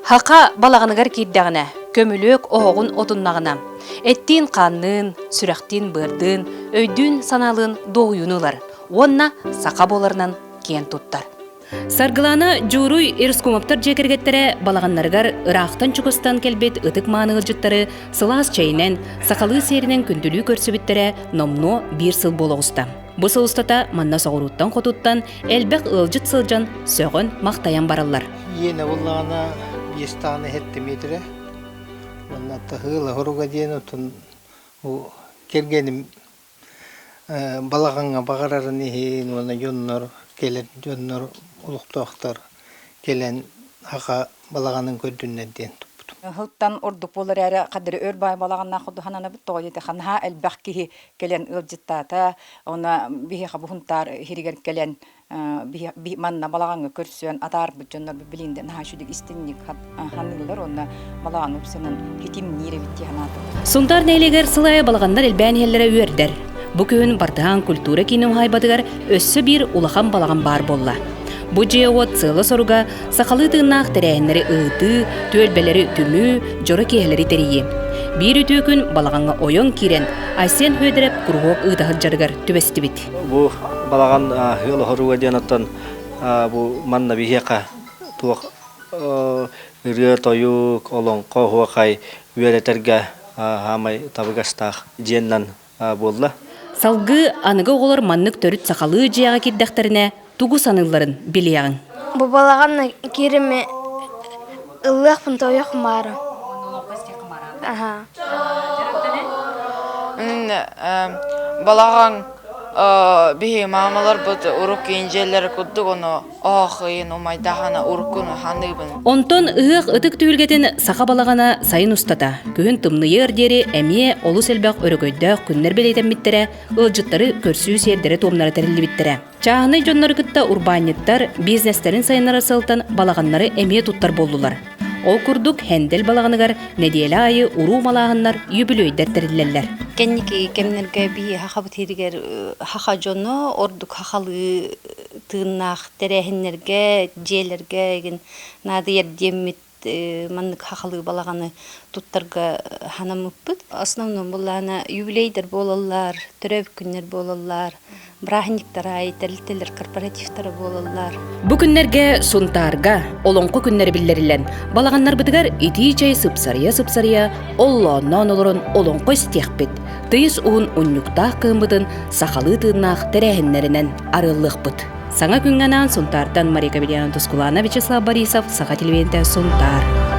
Хақа балағыныгар кирдәгінә, көмілік оғығын отыннағына. Әттен қаннын, сүрәқтен бұрдын, өйдін саналын доғыюнылар. Онна сақа боларынан кен тұттар. Саргыланы журуй ирскумаптар жекергеттері балағаннарғар ырақтан чүкістан келбет ұтық маңығы жұттары сылас чайнен, сақалы серінен күнділі көрсібіттері номно бір сыл болуғыста. Бұл сылыстата манна соғыруттан қотуттан әлбәқ ылжыт сылжан сөғін мақтаян баралар. Ені болағына бестаны хетті метрі. Онна тағылы ғыруға дейін ұтын кергенім балағанға бағарарын ехейін, оны жоннар келен, жоннар ұлықтақтар келен аға балағанын көрдіннен дейін тұптым. Хылттан ордук болар әрі қадыры өрбай балағанна құды ханана бұт тоғы еді. Ханха әлбәқ кейі келен ұлжыттата, оны бейі қабығынтар херігер келен манна балағанға көрсуен атар бұджонлар білінден хашудық істіннік ханылар, оны балаған ұпсынан хетим нері бітті ханаты. Сұндар нәйлегер сылай балағандар әлбән еллері өрдер. Бүкін бардыған культура кейінің хайбадығар өссі бір улахан балаған бар болла. Бұ жеуат сылы соруға сақалы тыңнақ тәрәйінлері ұйты, төлбелері түмі, жоры кейлері тәрейі. Bir ütükün balağanға ойон кирен, айсен хөдіріп күрғоқ ұйдағыл жарғар түбесті біт. Бұ балаған ғылы ғыруға денаттан бұ манна бейеқа туақ үргі тойук олон қоғуақай үйәлетерге хамай табығастақ женнан болды. Салғы анығы олар маннық төріт сақалы жияға кеддәқтеріне тугу саныларын білияғын. Бұ балағанна кереме ұлық пұнта ойық мары. Балаған бейі мамалар бұд ұрық енжелері күдді оны ағын, омайдағана ұрықын ханыбын. Онтон ұйық ұтық түйілгетін сақа балағана сайын ұстата. Күйін тымны ердері әме олу сәлбәқ өрігөйді күннер белейтен біттірі, ұлжыттары көрсүү сердері томнары тәрілі біттірі. Чағыны жонлары күтті урбаниттар, бизнестерін сайынары сылтан балағанлары әме тұттар болдылар. Ол күрдік хәндел балағыныгар нәдиелі айы уру малағынлар юбілөйдер тәрілелер. Кенники кемнерге бии хақабыт хиригер хақа жону ордук хақалы тыыннақ тәрәхінлерге, желерге, нады ердемет маннык хақалы балағаны туттарға ханамыппыт. Основном болағына юбилейдер болалар, түрәб күннер болалар, брахниктар ай, тәлітелер корпоративтары болалар. Бұ күннерге сұнтарға, олонқы күннер білдерілен, балағаннар бұдығар ити чай сыпсария, оллоннан олырын олонқы стеқпет. Тыйыз уын ұннюктақ кымбыдын сақалы тыыннақ тәрәхінлерінен арылық бұд. Саңа күнганан сұнтардан Мария Кабедян Тускулана Вячеслав Борисов, Сақа телевенті сұнтар.